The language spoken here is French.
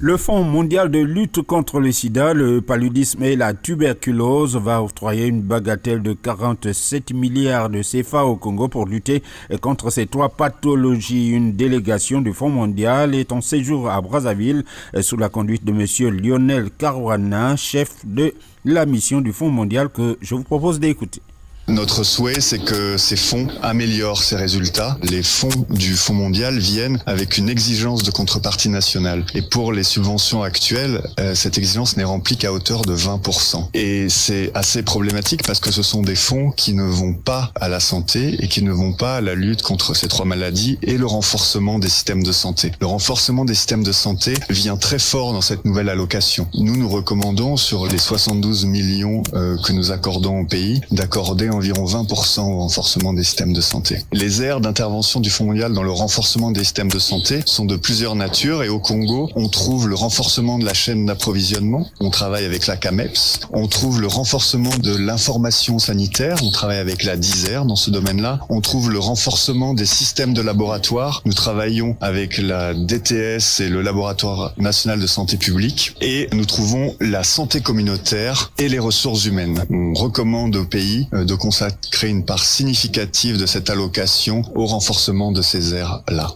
Le Fonds mondial de lutte contre le sida, le paludisme et la tuberculose va octroyer une bagatelle de 47 milliards de CFA au Congo pour lutter contre ces trois pathologies. Une délégation du Fonds mondial est en séjour à Brazzaville sous la conduite de M. Lionel Caruana, chef de la mission du Fonds mondial que je vous propose d'écouter. Notre souhait, c'est que ces fonds améliorent ces résultats. Les fonds du Fonds mondial viennent avec une exigence de contrepartie nationale. Et pour les subventions actuelles, cette exigence n'est remplie qu'à hauteur de 20%. Et c'est assez problématique parce que ce sont des fonds qui ne vont pas à la santé et qui ne vont pas à la lutte contre ces trois maladies et le renforcement des systèmes de santé. Le renforcement des systèmes de santé vient très fort dans cette nouvelle allocation. Nous recommandons, sur les 72 millions que nous accordons au pays, d'accorder environ 20% au renforcement des systèmes de santé. Les aires d'intervention du Fonds mondial dans le renforcement des systèmes de santé sont de plusieurs natures et au Congo, on trouve le renforcement de la chaîne d'approvisionnement, on travaille avec la CAMEPS, on trouve le renforcement de l'information sanitaire, on travaille avec la DISER dans ce domaine-là, on trouve le renforcement des systèmes de laboratoire, nous travaillons avec la DTS et le Laboratoire national de santé publique et nous trouvons la santé communautaire et les ressources humaines. On recommande au pays de consacrer une part significative de cette allocation au renforcement de ces aires-là.